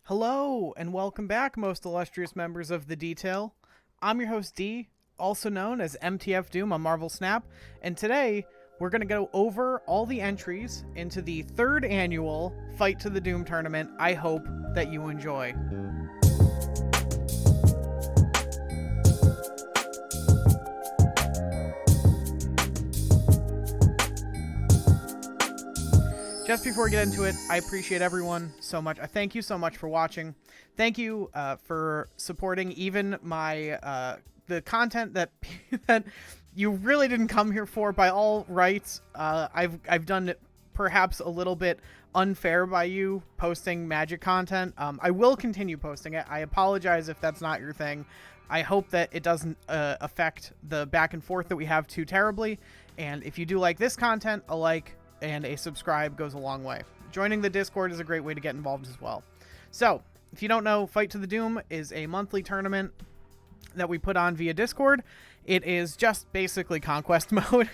Hello, and welcome back, most illustrious members of the Detail. I'm your host, D, also known as MTF Doom on Marvel Snap, and today we're going to go over all the entries into the third annual Fight to the Doom tournament. I hope that you enjoy. Just before we get into it, I appreciate everyone so much. I thank you so much for watching. Thank you for supporting even my the content that that you really didn't come here for by all rights. I've done it perhaps a little bit unfair by you posting magic content. I will continue posting it. I apologize if that's not your thing. I hope that it doesn't affect the back and forth that we have too terribly. And if you do like this content, a like and a subscribe goes a long way. Joining the Discord is a great way to get involved as well. So, if you don't know, Fight to the Doom is a monthly tournament that we put on via Discord. It is just basically Conquest mode.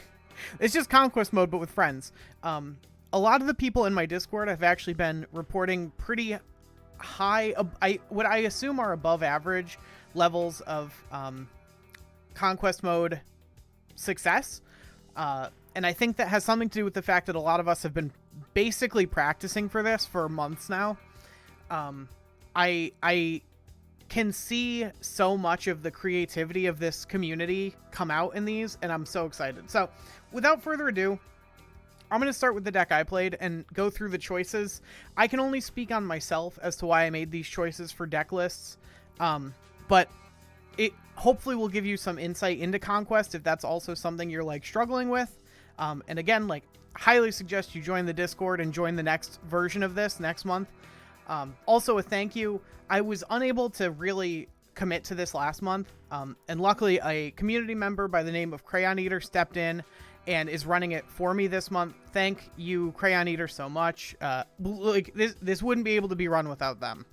It's just Conquest mode, but with friends. A lot of the people in my Discord have actually been reporting pretty high, what I assume are above average levels of Conquest mode success. And I think that has something to do with the fact that a lot of us have been basically practicing for this for months now. I can see so much of the creativity of this community come out in these, and I'm so excited. So, without further ado, I'm going to start with the deck I played and go through the choices. I can only speak on myself as to why I made these choices for deck lists, but it hopefully will give you some insight into Conquest if that's also something you're like struggling with. And again, like, highly suggest you join the Discord and join the next version of this next month. Also, a thank you. I was unable to really commit to this last month, and luckily a community member by the name of Crayon Eater stepped in and is running it for me this month. Thank you, Crayon Eater, so much. Like, this wouldn't be able to be run without them.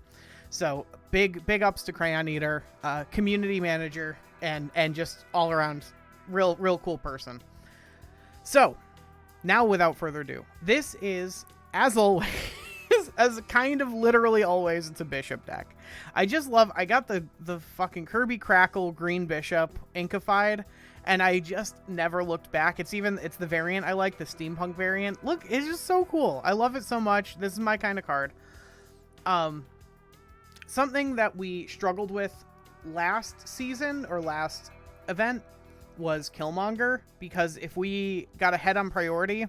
So big ups to Crayon Eater, community manager, and just all around real cool person. So, now without further ado, this is, as always, as kind of literally always, it's a bishop deck. I got the fucking Kirby Crackle green bishop inkified, and I just never looked back. It's the variant I like, the steampunk variant. Look, it's just so cool. I love it so much. This is my kind of card. Something that we struggled with last season or last event was Killmonger, because if we got ahead on priority,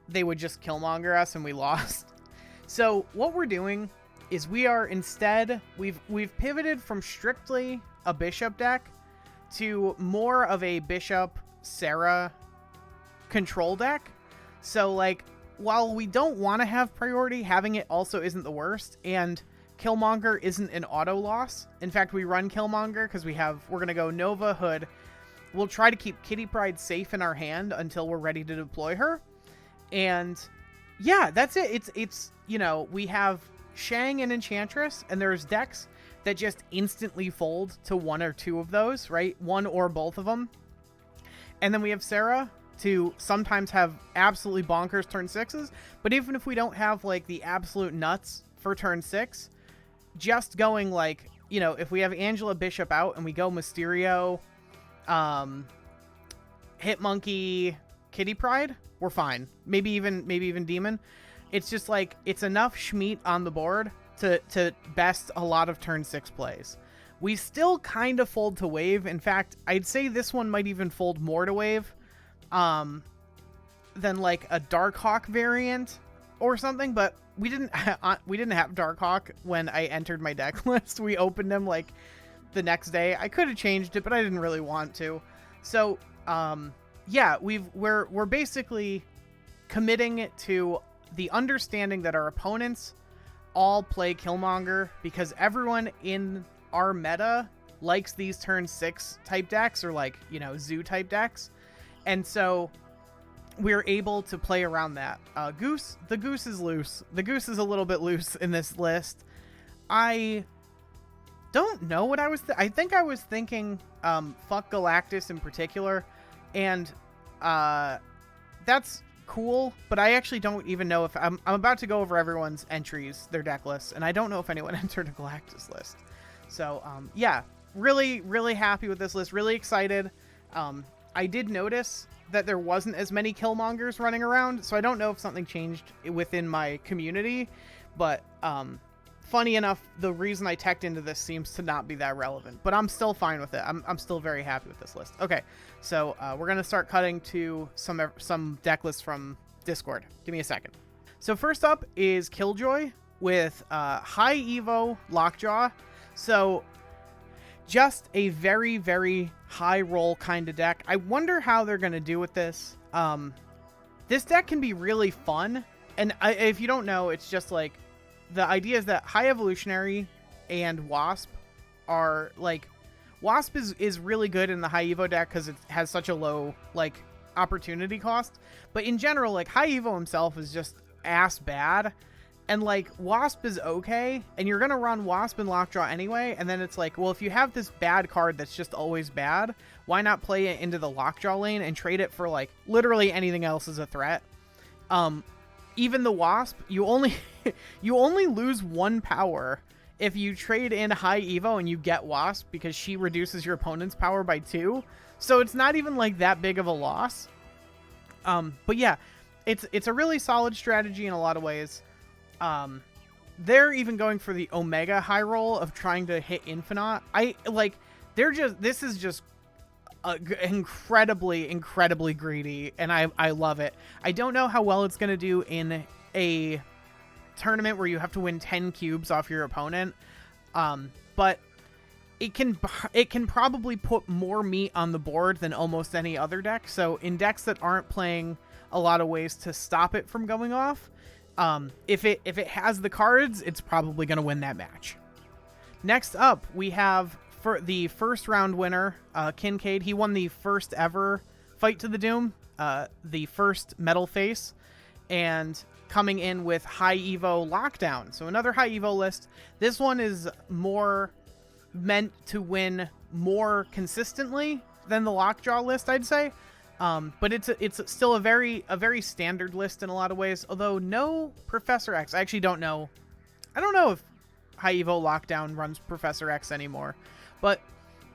they would just Killmonger us and we lost. So what we're doing is we've pivoted from strictly a bishop deck to more of a bishop Sarah control deck. So, like, while we don't want to have priority, having it also isn't the worst, and Killmonger isn't an auto loss. In fact, we run Killmonger because we're gonna go Nova Hood. We'll try to keep Kitty Pryde safe in our hand until we're ready to deploy her. And yeah, that's it. It's we have Shang and Enchantress, and there's decks that just instantly fold to one or two of those, right? One or both of them. And then we have Sarah to sometimes have absolutely bonkers turn sixes. But even if we don't have like the absolute nuts for turn 6, just going like, if we have Angela Bishop out and we go Mysterio, Hitmonkey, Kitty Pryde, we're fine. Maybe even Demon. It's just like, it's enough Schmeat on the board to best a lot of turn 6 plays. We still kind of fold to wave. In fact, I'd say this one might even fold more to wave than like a Darkhawk variant or something, but we didn't have Darkhawk when I entered my deck list. We opened them like the next day. I could have changed it, but I didn't really want to. So, yeah, we're basically committing to the understanding that our opponents all play Killmonger, because everyone in our meta likes these turn 6 type decks, or like, zoo type decks. And so we're able to play around that. The Goose is loose. The Goose is a little bit loose in this list. I don't know what I was I think I was thinking fuck Galactus in particular, and that's cool, but I actually don't even know if I'm about to go over everyone's entries, their deck lists, and I don't know if anyone entered a Galactus list. So yeah, really, really happy with this list. Really excited. I did notice that there wasn't as many Killmongers running around, so I don't know if something changed within my community, but funny enough, the reason I teched into this seems to not be that relevant, but I'm still fine with it. I'm still very happy with this list. Okay, so we're gonna start cutting to some deck lists from Discord. Give me a second. So first up is Killjoy with High Evo Lockjaw. So just a very, very high roll kind of deck. I wonder how they're gonna do with this. This deck can be really fun, and if you don't know, it's just like, the idea is that High Evolutionary and Wasp are like, Wasp is really good in the High Evo deck because it has such a low like opportunity cost, but in general, like, High Evo himself is just ass bad, and like Wasp is okay, and you're gonna run Wasp and Lockjaw anyway, and then it's like, well, if you have this bad card that's just always bad, why not play it into the Lockjaw lane and trade it for like literally anything else as a threat? Even the Wasp, you only lose 1 power if you trade in High Evo and you get Wasp, because she reduces your opponent's power by 2. So it's not even like that big of a loss. But yeah, it's a really solid strategy in a lot of ways. They're even going for the Omega high roll of trying to hit Infinite. This is just incredibly greedy, and I love it. I don't know how well it's going to do in a tournament where you have to win 10 cubes off your opponent, but it can probably put more meat on the board than almost any other deck. So in decks that aren't playing a lot of ways to stop it from going off, if it has the cards, it's probably going to win that match. Next up, we have, for the first round winner, Kincaid. He won the first ever Fight to the Doom, the first MetalFace, and coming in with High Evo Lockdown. So another High Evo list. This one is more meant to win more consistently than the Lockjaw list, I'd say. But it's still a very standard list in a lot of ways. Although no Professor X. I actually don't know. I don't know if High Evo Lockdown runs Professor X anymore. But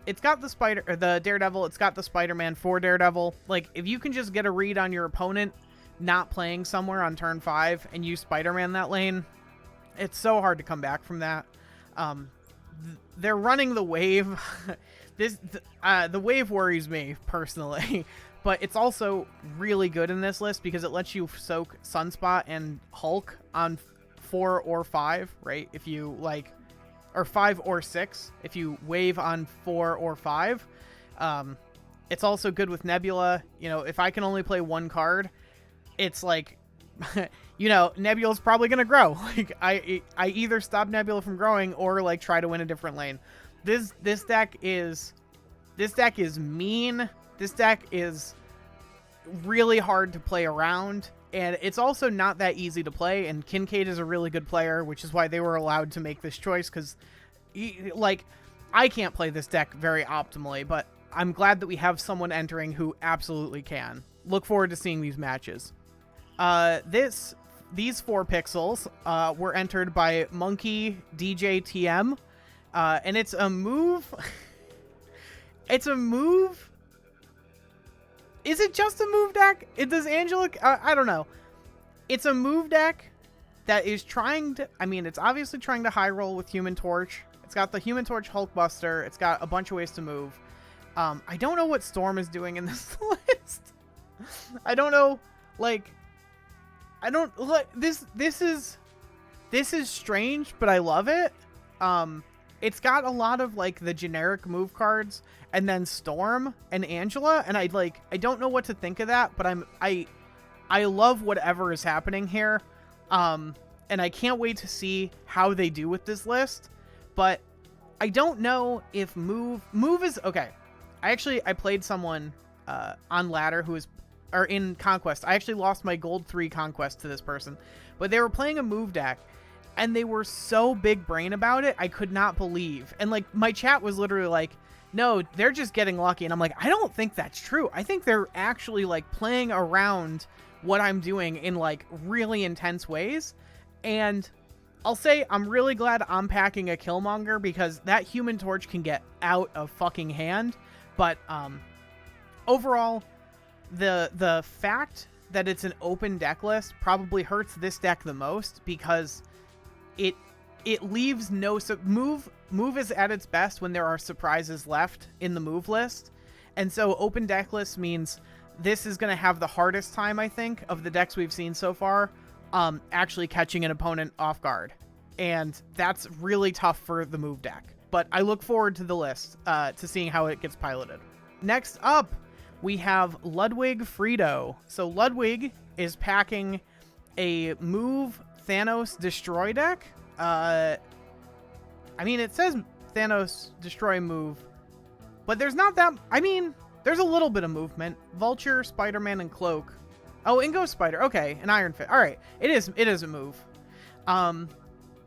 it's got the Daredevil. It's got the Spider-Man for Daredevil. Like, if you can just get a read on your opponent not playing somewhere on turn 5 and use Spider-Man that lane, it's so hard to come back from that. They're running the wave. The wave worries me personally, but it's also really good in this list because it lets you soak Sunspot and Hulk on 4 or 5, right? If you like, or 5 or 6, if you wave on 4 or 5. It's also good with Nebula. You know, if I can only play 1 card, it's like, you know, Nebula's probably going to grow. Like, I either stop Nebula from growing or like try to win a different lane. This deck is mean. This deck is really hard to play around, and it's also not that easy to play, and Kincaid is a really good player, which is why they were allowed to make this choice, because like, I can't play this deck very optimally, but I'm glad that we have someone entering who absolutely can. Look forward to seeing these matches. These 4 pixels were entered by Monkey DJ TM, and it's a move. It's a move. Is it just a move deck? Does Angela... I don't know. It's a move deck that is trying to... I mean, it's obviously trying to high roll with Human Torch. It's got the Human Torch Hulkbuster. It's got a bunch of ways to move. I don't know what Storm is doing in this list. I don't know. Like... I don't... Like, this is strange, but I love it. It's got a lot of, like, the generic move cards, and then Storm and Angela, and I don't know what to think of that, but I love whatever is happening here, and I can't wait to see how they do with this list, but I don't know if move is... Okay, I played someone on ladder who is... or in Conquest. I actually lost my gold 3 Conquest to this person, but they were playing a move deck, and they were so big brain about it, I could not believe. And like, my chat was literally like, no, they're just getting lucky. And I'm like, I don't think that's true. I think they're actually like playing around what I'm doing in like really intense ways. And I'll say I'm really glad I'm packing a Killmonger, because that Human Torch can get out of fucking hand. But overall, the fact that it's an open deck list probably hurts this deck the most, because it leaves no move is at its best when there are surprises left in the move list. And so open deck list means this is going to have the hardest time, I think, of the decks we've seen so far, actually catching an opponent off guard. And that's really tough for the move deck. But I look forward to the list, to seeing how it gets piloted. Next up, we have Ludwig Friedo. So Ludwig is packing a move Thanos destroy deck. I mean, it says Thanos destroy move, but there's not that... I mean, there's a little bit of movement. Vulture, Spider-Man, and Cloak. Oh, and Ghost Spider. Okay, and Iron Fist. All right, it is a move.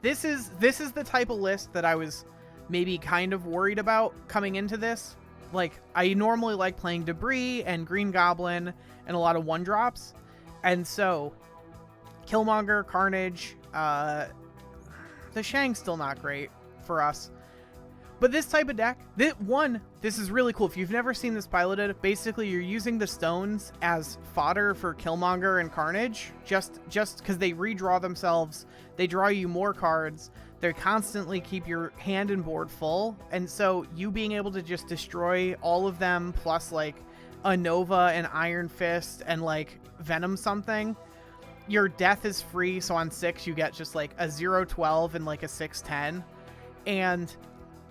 This is the type of list that I was maybe kind of worried about coming into this. Like, I normally like playing Debris and Green Goblin and a lot of 1-drops. And so, Killmonger, Carnage, the Shang's still not great for us. But this type of deck, this is really cool. If you've never seen this piloted, basically you're using the stones as fodder for Killmonger and Carnage, just because they redraw themselves, they draw you more cards, they constantly keep your hand and board full, and so you being able to just destroy all of them, plus like a Nova and Iron Fist and like Venom something, your death is free, so on 6 you get just like a 0-12 and like a 6-10, and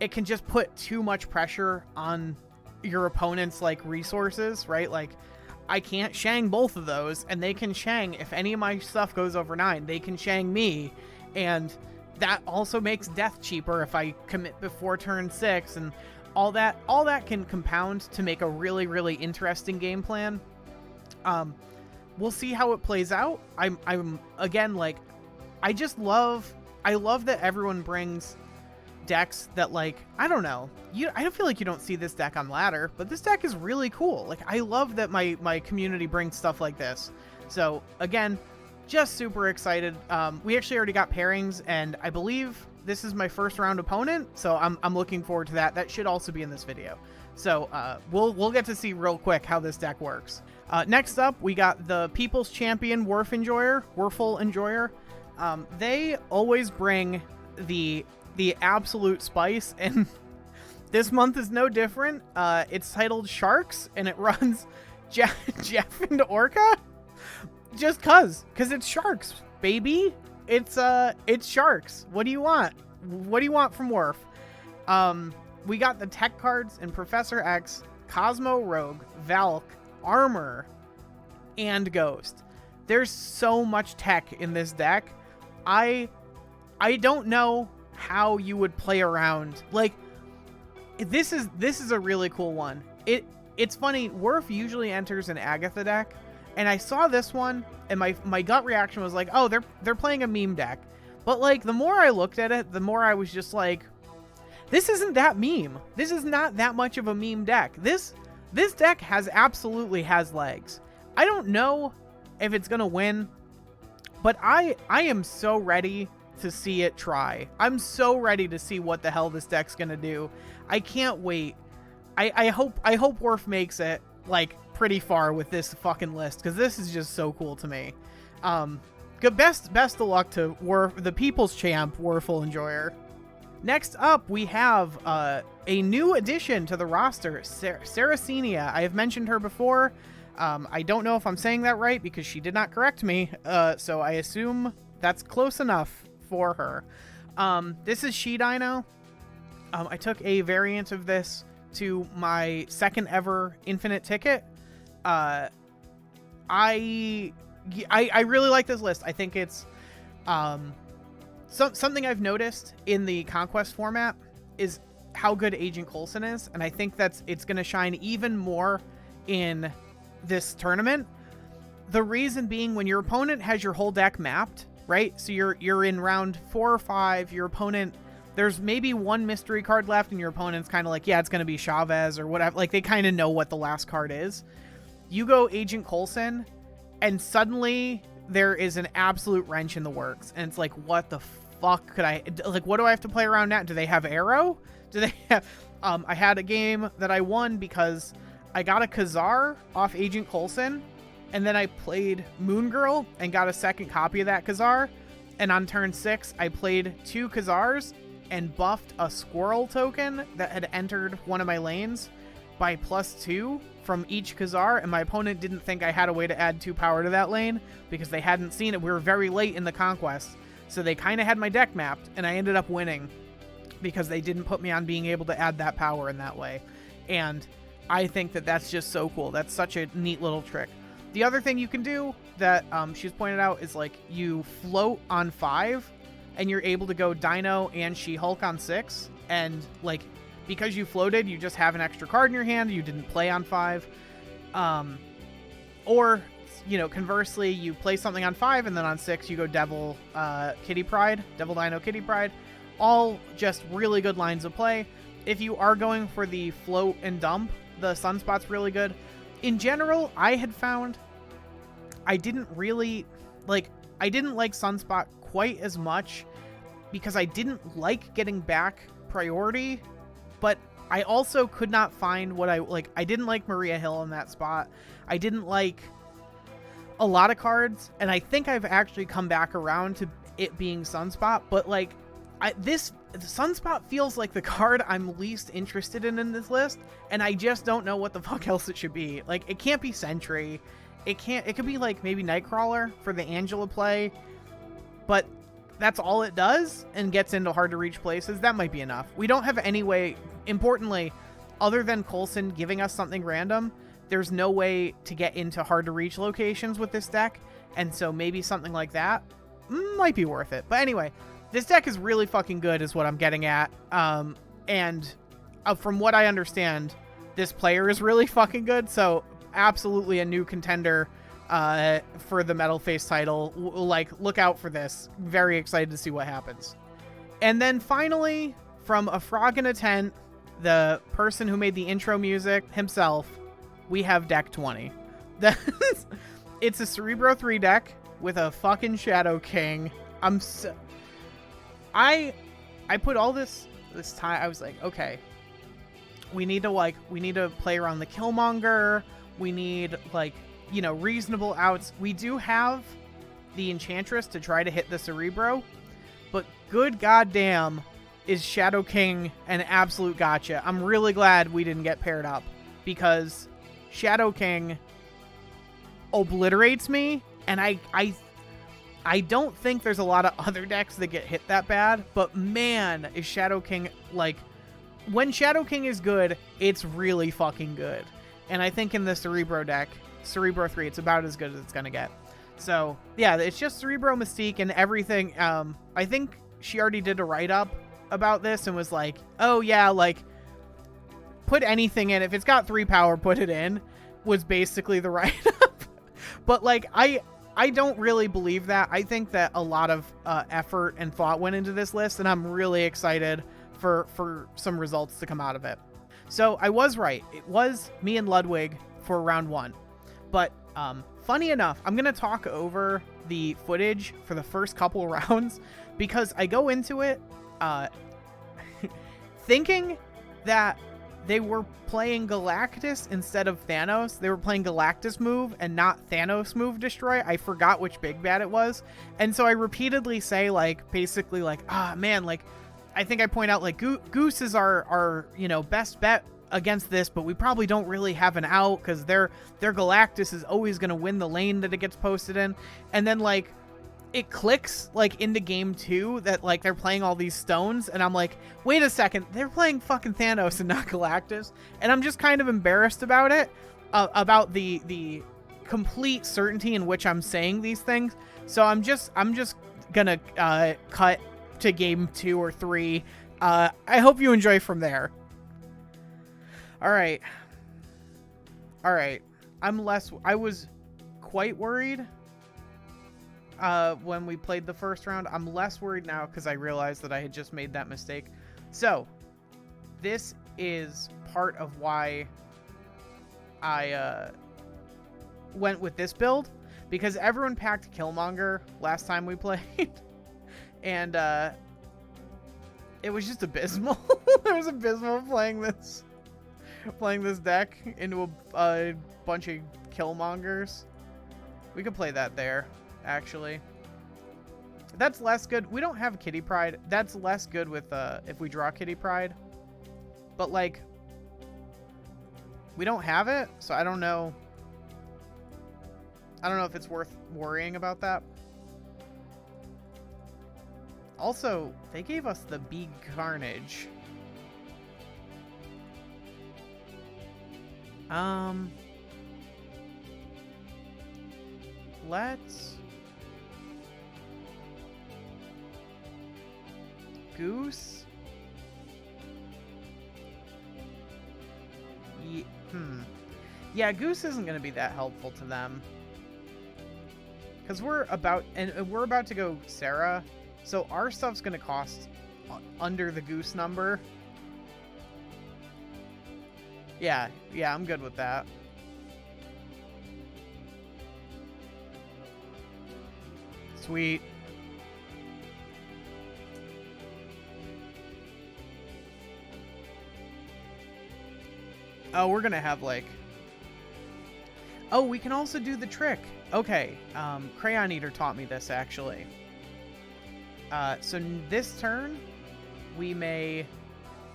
it can just put too much pressure on your opponent's like resources, right? Like, I can't Shang both of those, and they can Shang, if any of my stuff goes over 9, they can Shang me, and that also makes death cheaper if I commit before turn 6, and all that can compound to make a really, really interesting game plan. We'll see how it plays out. I'm again, like, I love that everyone brings decks that, like, I don't know, I don't feel like you don't see this deck on ladder, but this deck is really cool. Like, I love that my community brings stuff like this. So again, just super excited. We actually already got pairings, and I believe this is my first round opponent, so I'm looking forward to that. That should also be in this video. So we'll get to see real quick how this deck works. Next up, we got the People's Champion Werful Enjoyer. They always bring the absolute spice, and this month is no different. It's titled Sharks, and it runs Jeff and Orca, just cause it's sharks, baby. It's sharks. What do you want? What do you want from Werf? We got the tech cards in Professor X, Cosmo Rogue, Valk, Armor, and Ghost. There's so much tech in this deck. I don't know how you would play around. Like, this is a really cool one. It's funny, Werf usually enters an Agatha deck, and I saw this one, and my gut reaction was like, oh, they're playing a meme deck. But like, the more I looked at it, the more I was just like, this isn't that meme. This is not that much of a meme deck. This deck absolutely has legs. I don't know if it's gonna win, but I am so ready to see it try. I'm so ready to see what the hell this deck's gonna do. I can't wait. I hope Werf makes it like pretty far with this fucking list, because this is just so cool to me. Good best of luck to Werf, the People's Champ, Werful Enjoyer. Next up, we have a new addition to the roster, Saracenia. I have mentioned her before. I don't know if I'm saying that right because she did not correct me, so I assume that's close enough for her. This is She Dino. I took a variant of this to my second ever Infinite Ticket. I really like this list. I think it's something I've noticed in the Conquest format is how good Agent Coulson is, and I think it's going to shine even more in this tournament. The reason being, when your opponent has your whole deck mapped, right? So you're in round 4 or 5, your opponent, there's maybe one mystery card left, and your opponent's kind of like, yeah, it's going to be Chavez or whatever. Like, they kind of know what the last card is. You go Agent Coulson, and suddenly there is an absolute wrench in the works, and it's like, what the fuck could I, like, what do I have to play around now? Do they have arrow? Do they have, I had a game that I won because I got a Khazar off Agent Coulson, and then I played Moon Girl and got a second copy of that Khazar, and on turn 6, I played 2 Khazars and buffed a squirrel token that had entered one of my lanes by +2 from each Khazar, and my opponent didn't think I had a way to add 2 power to that lane because they hadn't seen it. We were very late in the Conquest, so they kind of had my deck mapped, and I ended up winning because they didn't put me on being able to add that power in that way. And I think that that's just so cool. That's such a neat little trick. The other thing you can do that she's pointed out is, like, you float on 5 and you're able to go Dino and She-Hulk on 6, and, like, because you floated, you just have an extra card in your hand. You didn't play on 5. Or, you know, conversely, you play something on 5, and then on 6, you go Devil Kitty Pride, Devil Dino Kitty Pride. All just really good lines of play. If you are going for the float and dump, the Sunspot's really good. In general, I had found I didn't really, like, I didn't like Sunspot quite as much because I didn't like getting back priority, but I also could not find what I like. I didn't like Maria Hill in that spot. I didn't like a lot of cards, and I think I've actually come back around to it being Sunspot, but, like, this Sunspot feels like the card I'm least interested in this list, and I just don't know what the fuck else it should be. Like, it can't be Sentry. It could be, like, maybe Nightcrawler for the Angela play, but that's all it does and gets into hard to reach places. That might be enough. We don't have any way, importantly, other than Coulson giving us something random, there's no way to get into hard to reach locations with this deck, and so maybe something like that might be worth it. But anyway, this deck is really fucking good is what I'm getting at. And from what I understand, this player is really fucking good, so absolutely a new contender for the MetalFace title. Like, look out for this. Very excited to see what happens. And then finally, from a frog in a tent, the person who made the intro music himself, we have deck 20. It's a Cerebro 3 deck with a fucking Shadow King. I put all this time, I was like, okay, we need to play around the Killmonger. We need, like, you know, reasonable outs. We do have the Enchantress to try to hit the Cerebro, but good goddamn is Shadow King an absolute gotcha. I'm really glad we didn't get paired up, because Shadow King obliterates me, and I don't think there's a lot of other decks that get hit that bad, but man, is Shadow King, like, when Shadow King is good, it's really fucking good. And I think in the Cerebro deck, Cerebro 3, it's about as good as it's gonna get. So, yeah, it's just Cerebro Mystique and everything. I think she already did a write-up about this and was like, oh yeah, like, put anything in. If it's got 3 power, put it in, was basically the write-up. But, like, I don't really believe that. I think that a lot of effort and thought went into this list, and I'm really excited for some results to come out of it. So I was right. It was me and Ludwig for round 1. But funny enough, I'm going to talk over the footage for the first couple rounds, because I go into it thinking that they were playing Galactus instead of Thanos. They were playing Galactus move and not Thanos move destroy. I forgot which big bad it was. And so I repeatedly say, like, basically, like, man, like, I think I point out, like, Goose is our, you know, best bet against this, but we probably don't really have an out because their Galactus is always going to win the lane that it gets posted in. And then, like, it clicks, like, into game 2 that, like, they're playing all these stones, and I'm like, wait a second, they're playing fucking Thanos and not Galactus. And I'm just kind of embarrassed about it, about the complete certainty in which I'm saying these things. So I'm just gonna cut to game 2 or 3. I hope you enjoy from there. All right. I was quite worried when we played the first round. I'm less worried now because I realized that I had just made that mistake. So this is part of why I went with this build, because everyone packed Killmonger last time we played, and it was just abysmal. It was abysmal playing this deck into a bunch of Killmongers. We could play that there, actually. That's less good. We don't have Kitty Pryde. That's less good with if we draw Kitty Pryde. But like, we don't have it, so I don't know. I don't know if it's worth worrying about that. Also, they gave us the Big Carnage. Let's Goose. Yeah, Goose isn't going to be that helpful to them. Because we're about to go Sarah, so our stuff's going to cost under the Goose number. Yeah, I'm good with that. Sweet. Oh, we're gonna have like... Oh, we can also do the trick. Okay, Crayon Eater taught me this, actually. So this turn, we may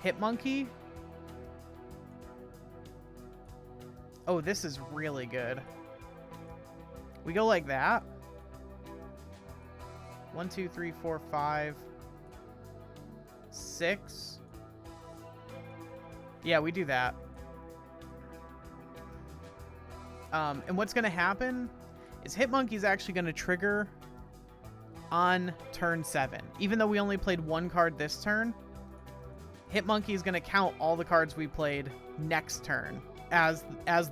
hit Monkey. Oh, this is really good. We go like that. 1, 2, 3, 4, 5, 6. Yeah, we do that. And what's going to happen is Hitmonkey's actually going to trigger on turn 7. Even though we only played one card this turn, Hitmonkey is going to count all the cards we played next turn as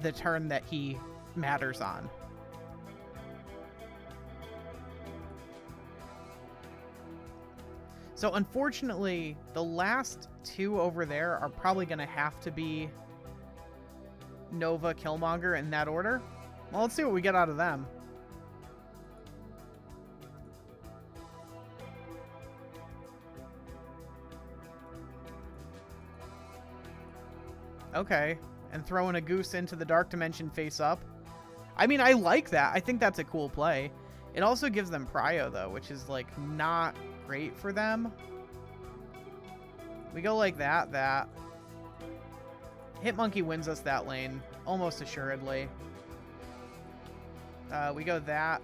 the turn that he matters on. So unfortunately, the last two over there are probably going to have to be Nova, Killmonger in that order. Well, let's see what we get out of them. Okay, and throwing a Goose into the Dark Dimension face up. I mean, I like that. I think that's a cool play. It also gives them Prio, though, which is, like, not great for them. We go like that. Hitmonkey wins us that lane, almost assuredly. We go that.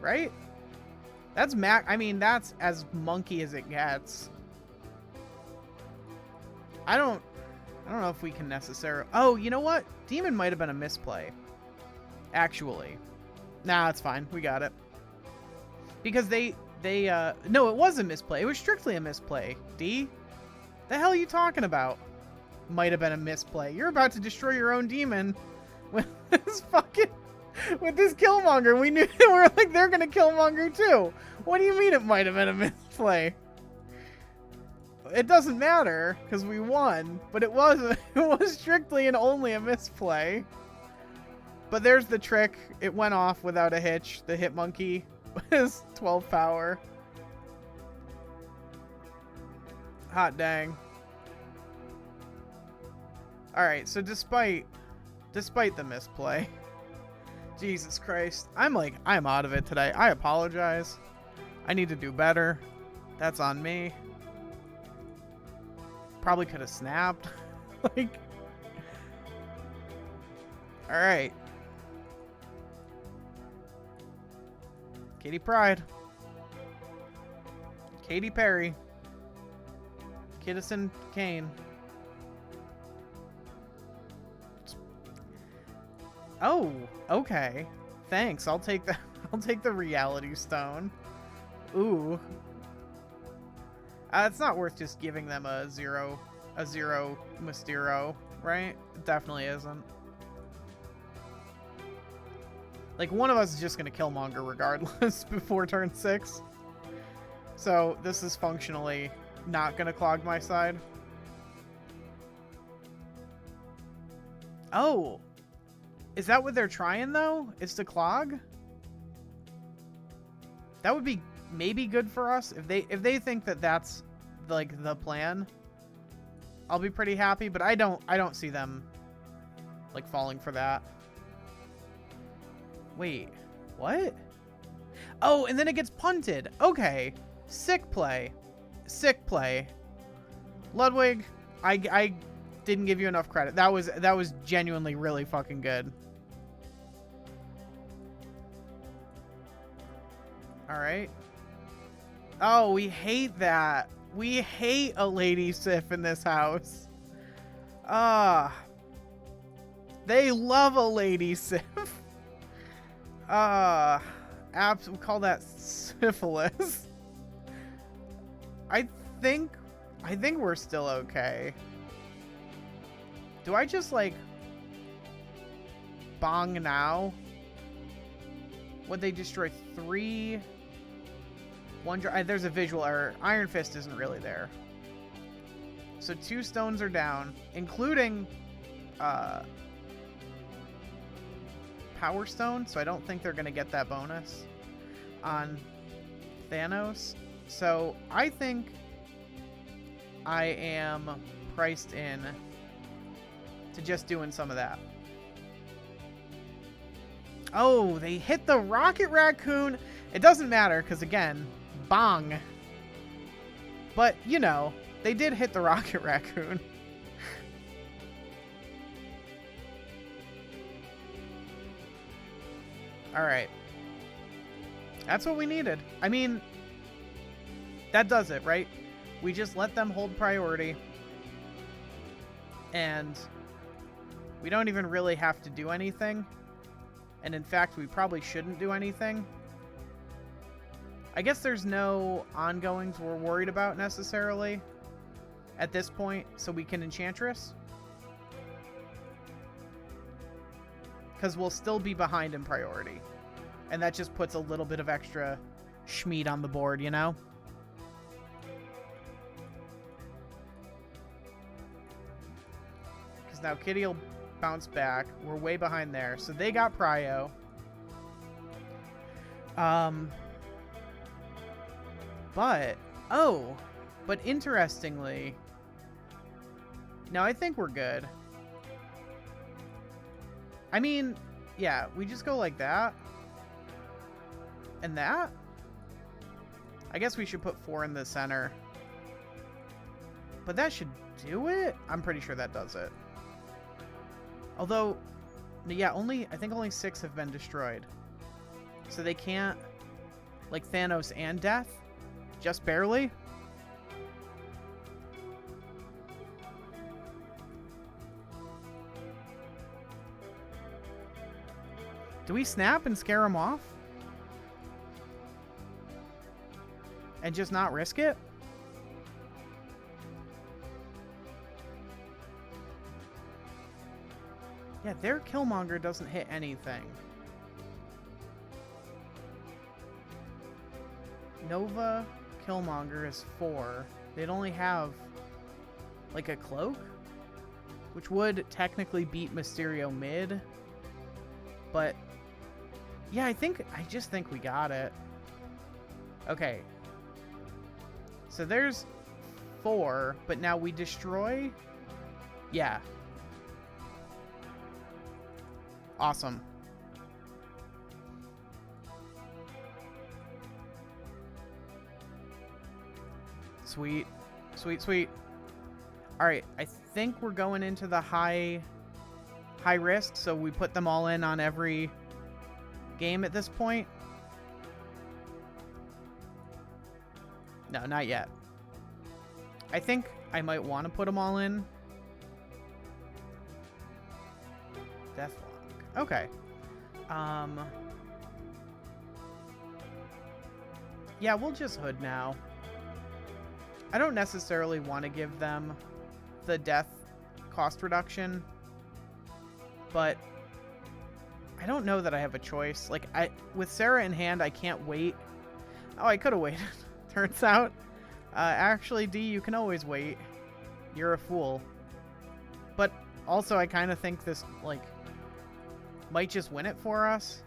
Right? That's I mean, that's as monkey as it gets. I don't know if we can necessarily... Oh, you know what? Demon might have been a misplay. Actually. Nah, it's fine. We got it. Because no, it was a misplay. It was strictly a misplay. D? The hell are you talking about? Might have been a misplay. You're about to destroy your own demon with this with this Killmonger. We knew we're like, they're gonna Killmonger too. What do you mean it might have been a misplay? It doesn't matter because we won, but it was strictly and only a misplay. But there's the trick. It went off without a hitch. The Hitmonkey is 12 power. Hot dang. Alright, so despite the misplay, Jesus Christ, I'm out of it today. I apologize. I need to do better. That's on me. Probably could have snapped. Like, alright. Katy Pryde. Katy Perry. Kiddison Kane. Oh, okay. Thanks. I'll take the Reality Stone. Ooh. It's not worth just giving them a zero Mysterio, right? It definitely isn't. Like, one of us is just going to Killmonger regardless before turn 6. So, this is functionally not going to clog my side. Oh, is that what they're trying though? Is to clog? That would be maybe good for us if they think that that's like the plan. I'll be pretty happy, but I don't see them like falling for that. Wait, what? Oh, and then it gets punted. Okay, sick play, sick play. Ludwig, I didn't give you enough credit. That was genuinely really fucking good. All right. Oh, we hate that. We hate a lady Sif in this house. They love a lady Sif. We call that syphilis. I think we're still okay. Do I just like bong now? Would they destroy 3? There's a visual error. Iron Fist isn't really there. So 2 stones are down, including Power Stone. So I don't think they're going to get that bonus on Thanos. So I think I am priced in to just doing some of that. Oh, they hit the Rocket Raccoon. It doesn't matter because, again, bong. But, you know, they did hit the Rocket Raccoon. Alright. That's what we needed. I mean, that does it, right? We just let them hold priority. And we don't even really have to do anything. And in fact, we probably shouldn't do anything. I guess there's no ongoings we're worried about necessarily at this point, so we can Enchantress. Because we'll still be behind in priority. And that just puts a little bit of extra schmeat on the board, you know? Because now Kitty will bounce back. We're way behind there. So they got prio. But interestingly, no, I think we're good. I mean, yeah, we just go like that. And that? I guess we should put 4 in the center. But that should do it? I'm pretty sure that does it. Although, yeah, I think only 6 have been destroyed. So they can't, like Thanos and Death? Just barely? Do we snap and scare him off? And just not risk it? Yeah, their Killmonger doesn't hit anything. Nova Killmonger is 4. They'd only have like a cloak, which would technically beat Mysterio mid. But yeah, I just think we got it. Okay. So there's 4, but now we destroy. Yeah. Awesome. Sweet. Sweet, sweet. Alright, I think we're going into the high risk, so we put them all in on every game at this point. No, not yet. I think I might want to put them all in. Deathlock. Okay. Yeah, we'll just hood now. I don't necessarily want to give them the death cost reduction, but I don't know that I have a choice. Like, with Sarah in hand, I can't wait. Oh, I could have waited. Turns out. Actually, D, you can always wait. You're a fool. But Also, I kind of think this, like, might just win it for us.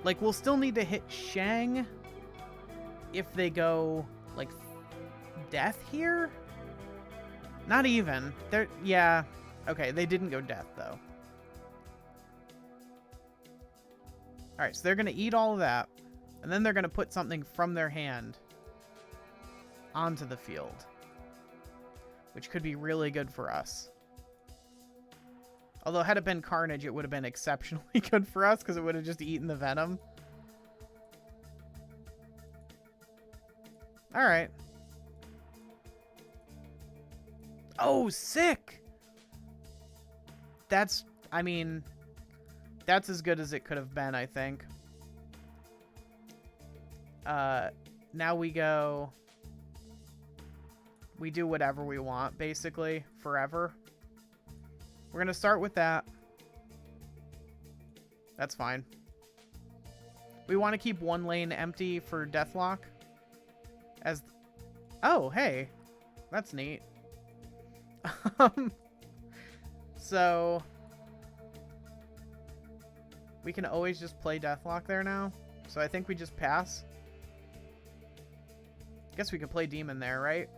Like, we'll still need to hit Shang if they go, like, death here? Not even. They're, yeah. Okay, they didn't go death, though. Alright, so they're going to eat all of that. And then they're going to put something from their hand onto the field. Which could be really good for us. Although, had it been Carnage, it would have been exceptionally good for us, because it would have just eaten the Venom. Alright. Oh, sick! That's, I mean, that's as good as it could have been, I think. Now we go... We do whatever we want, basically, forever. We're going to start with that. That's fine. We want to keep one lane empty for Deathlock. As... Oh, hey. That's neat. So... We can always just play Deathlock there now. So I think we just pass. Guess we can play Demon there, right?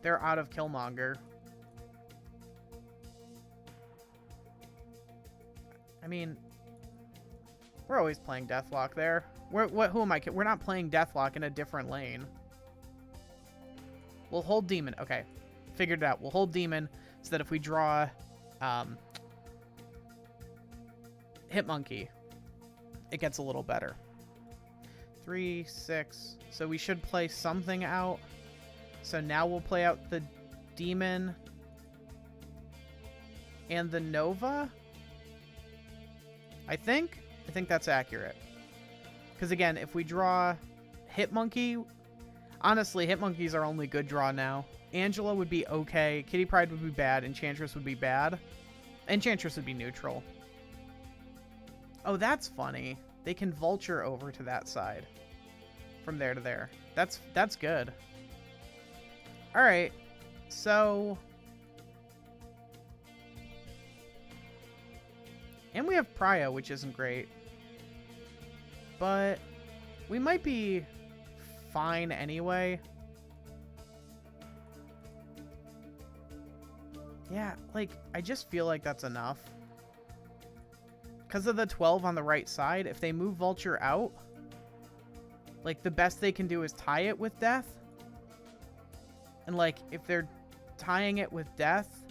They're out of Killmonger. I mean, we're always playing Deathlock there. Who am I? We're not playing Deathlock in a different lane. We'll hold Demon. Okay, figured it out. We'll hold Demon so that if we draw Hitmonkey, it gets a little better. 3, 6. So we should play something out. So now we'll play out the Demon and the Nova. I think that's accurate. Because again, if we draw Hitmonkey, honestly, Hitmonkey's our only good draw now. Angela would be okay. Kitty Pryde would be bad. Enchantress would be bad. Enchantress would be neutral. Oh, that's funny. They can vulture over to that side. From there to there. That's good. Alright. So... And we have Prio, which isn't great. But we might be fine anyway. Yeah, like, I just feel like that's enough. Because of the 12 on the right side, if they move Vulture out, like, the best they can do is tie it with Death. And, like, if they're tying it with Death,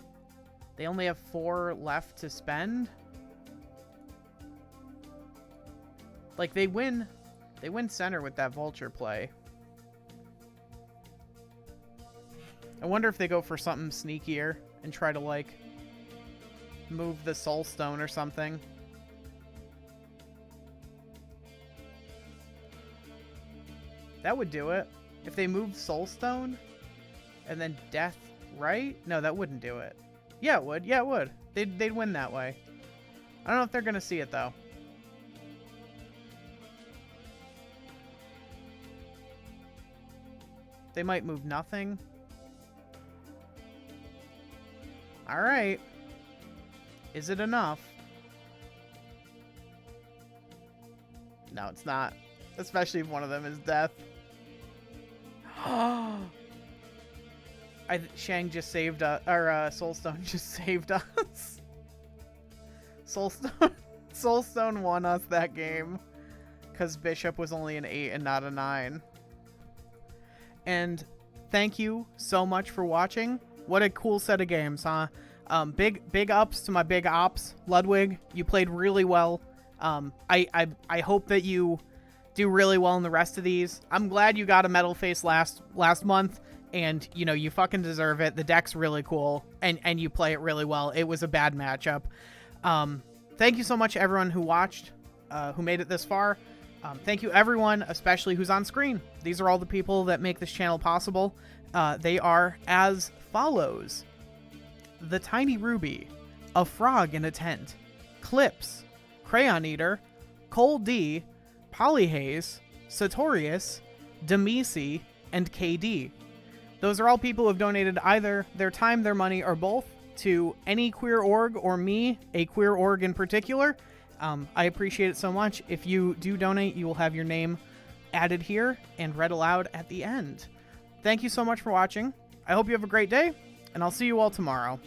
they only have 4 left to spend. Like, they win center with that Vulture play. I wonder if they go for something sneakier and try to, like, move the Soul Stone or something. That would do it. If they moved Soul Stone and then Death, right? No, that wouldn't do it. Yeah, it would. Yeah, it would. They'd win that way. I don't know if they're going to see it, though. They might move nothing. Alright. Is it enough? No, it's not. Especially if one of them is Death. Shang just saved us. Or Soulstone just saved us. Soulstone won us that game. Because Bishop was only an 8 and not a 9. And thank you so much for watching. What a cool set of games, huh? Big ups to my big ops, Ludwig. You played really well. I hope that you do really well in the rest of these. I'm glad you got a MetalFace last month, and you know you fucking deserve it. The deck's really cool, and you play it really well. It was a bad matchup. Thank you so much, everyone who watched, who made it this far. Thank you, everyone, especially who's on screen. These are all the people that make this channel possible. They are as follows: The Tiny Ruby, A Frog in a Tent, Clips, Crayon Eater, Cole D, Polyhaze, Sartorius, Demisi, and KD. Those are all people who have donated either their time, their money, or both to any queer org or me, a queer org in particular. I appreciate it so much. If you do donate, you will have your name added here and read aloud at the end. Thank you so much for watching. I hope you have a great day, and I'll see you all tomorrow.